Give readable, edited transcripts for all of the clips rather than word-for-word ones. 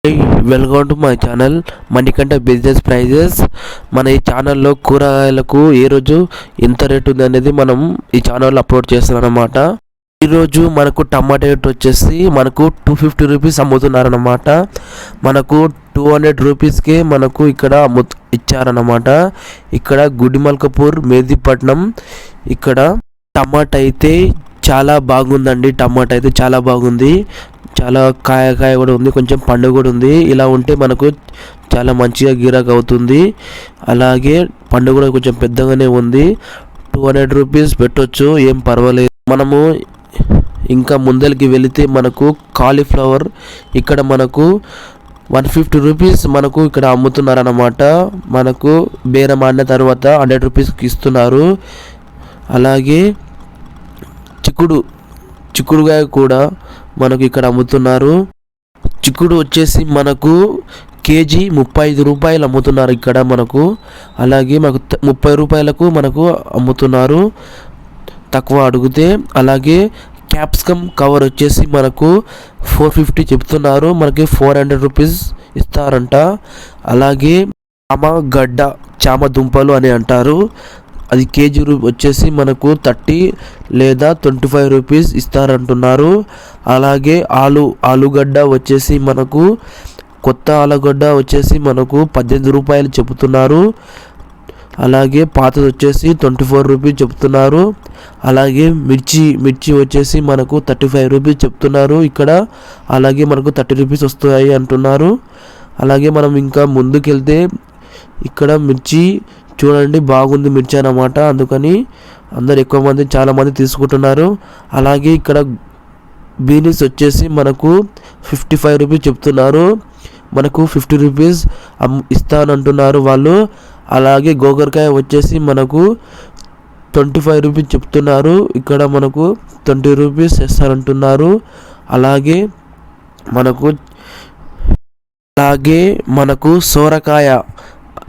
Hey, welcome to my channel Manikanta business prizes. మన ఈ ఛానల్లో కూరగాయలకు ఏ రోజు ఎంత రేట్ ఉంది అనేది మనం ఈ ఛానల్లో అప్లోడ్ చేస్తున్నాం అన్నమాట. ఈరోజు మనకు టమాటా రేట్ వచ్చేసి మనకు 250 రూపీస్ అమ్ముతున్నారన్నమాట. మనకు 200 రూపీస్కే మనకు ఇక్కడ ఇచ్చారన్నమాట. ఇక్కడ గుడిమల్కపూర్ మెహదీపట్నం. ఇక్కడ టమాటా అయితే చాలా బాగుందండి. టమాటా అయితే చాలా బాగుంది. చాలా కాయ కూడా ఉంది, కొంచెం పండు కూడా ఉంది. ఇలా ఉంటే మనకు చాలా మంచిగా గిరాక్ అవుతుంది. అలాగే పండు కూడా కొంచెం పెద్దగానే ఉంది. 200 రూపీస్ పెట్టొచ్చు, ఏం పర్వాలేదు. మనము ఇంకా ముందరికి వెళితే మనకు కాలీఫ్లవర్ ఇక్కడ మనకు 150 రూపీస్ మనకు ఇక్కడ అమ్ముతున్నారన్నమాట. మనకు బేరం ఆడిన తర్వాత 100 రూపీస్కి ఇస్తున్నారు. అలాగే చిక్కుడుగాయ కూడా మనకు ఇక్కడ అమ్ముతున్నారు. చిక్కుడు వచ్చేసి మనకు కేజీ 35 రూపాయలు అమ్ముతున్నారు ఇక్కడ మనకు. అలాగే మనకు 30 రూపాయలకు మనకు అమ్ముతున్నారు తక్కువ అడిగితే. అలాగే క్యాప్సికమ్ కవర్ వచ్చేసి మనకు 450 చెప్తున్నారు, మనకి 400 రూపీస్ ఇస్తారంట. అలాగే చామ దుంపలు అని అంటారు, అది కేజీ వచ్చేసి మనకు 30 లేదా 25 రూపీస్ ఇస్తారంటున్నారు. అలాగే ఆలుగడ్డ వచ్చేసి మనకు కొత్త ఆలుగడ్డ వచ్చేసి మనకు 18 రూపాయలు చెబుతున్నారు. అలాగే పాతది వచ్చేసి 24 రూపీస్ చెప్తున్నారు. అలాగే మిర్చి వచ్చేసి మనకు 35 రూపీస్ చెప్తున్నారు ఇక్కడ. అలాగే మనకు 30 రూపీస్ వస్తాయి అంటున్నారు. అలాగే మనం ఇంకా ముందుకెళ్తే ఇక్కడ మిర్చి చూడండి, బాగుంది మిర్చి అన్నమాట. అందుకని అందరు చాలా మంది తీసుకుంటున్నారు. అలాగే ఇక్కడ బీన్స్ వచ్చేసి మనకు 55 రూపీస్ చెప్తున్నారు, మనకు 50 రూపీస్ ఇస్తానంటున్నారు వాళ్ళు. అలాగే గోకరకాయ వచ్చేసి మనకు 25 రూపీస్ చెప్తున్నారు, ఇక్కడ మనకు 20 రూపీస్ ఇస్తారంటున్నారు. అలాగే మనకు సోరకాయ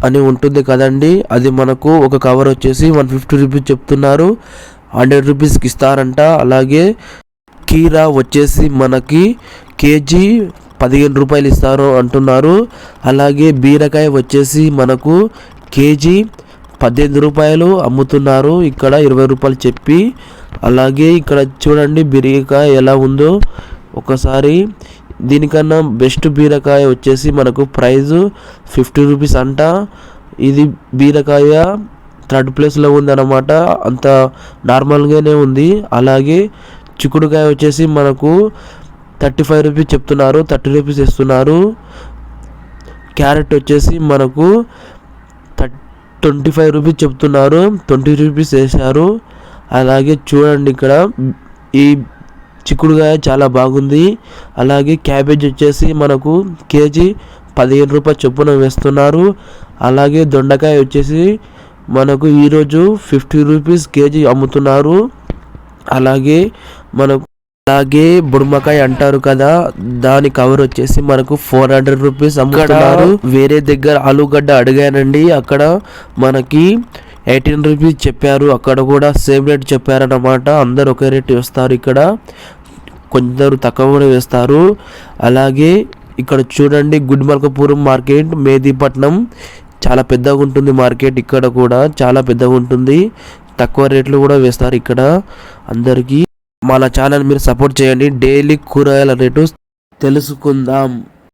అని ఉంటుంది కదండి, అది మనకు ఒక కవర్ వచ్చేసి 150 రూపీస్ చెప్తున్నారు, 100 రూపీస్కి ఇస్తారంట. అలాగే కీరా వచ్చేసి మనకి కేజీ 15 రూపాయలు ఇస్తారు అంటున్నారు. అలాగే బీరకాయ వచ్చేసి మనకు కేజీ 18 రూపాయలు అమ్ముతున్నారు ఇక్కడ, 20 రూపాయలు చెప్పి. అలాగే ఇక్కడ చూడండి బీరకాయ ఎలా ఉందో ఒకసారి. దీనికన్నా బెస్ట్ బీరకాయ వచ్చేసి మనకు ప్రైజు 50 రూపీస్ అంట. ఇది బీరకాయ 3rd ప్లేస్లో ఉందన్నమాట, అంత నార్మల్గానే ఉంది. అలాగే చిక్కుడుకాయ వచ్చేసి మనకు 35 రూపీస్ చెప్తున్నారు, 30 రూపీస్ ఇస్తున్నారు. క్యారెట్ వచ్చేసి మనకు 25 రూపీస్ చెప్తున్నారు, 20 రూపీస్ వేశారు. అలాగే చూడండి ఇక్కడ ఈ చిక్కుడుకాయ చాలా బాగుంది. అలాగే క్యాబేజ్ వచ్చేసి మనకు కేజీ 15 రూపాయలు చొప్పున వేస్తున్నారు. అలాగే దొండకాయ వచ్చేసి మనకు ఈరోజు 50 రూపీస్ కేజీ అమ్ముతున్నారు. అలాగే బుడమకాయ అంటారు కదా, దాని కవర్ వచ్చేసి మనకు 400 రూపీస్ అమ్ముతున్నారు. వేరే దగ్గర ఆలుగడ్డ అడిగానండి, అక్కడ మనకి 18 రూపీస్ చెప్పారు, అక్కడ కూడా సేమ్ రేట్ చెప్పారన్నమాట. అందరు ఒకే రేట్ వేస్తారు ఇక్కడ, కొందరు తక్కువ కూడా వేస్తారు. అలాగే ఇక్కడ చూడండి గుడిమల్కపురం మార్కెట్ మెహదీపట్నం, చాలా పెద్దగా ఉంటుంది మార్కెట్. ఇక్కడ కూడా చాలా పెద్దగా ఉంటుంది, తక్కువ రేట్లు కూడా వేస్తారు ఇక్కడ అందరికీ. మన ఛానల్ మీరు సపోర్ట్ చేయండి, డైలీ కూరగాయల రేటు తెలుసుకుందాం.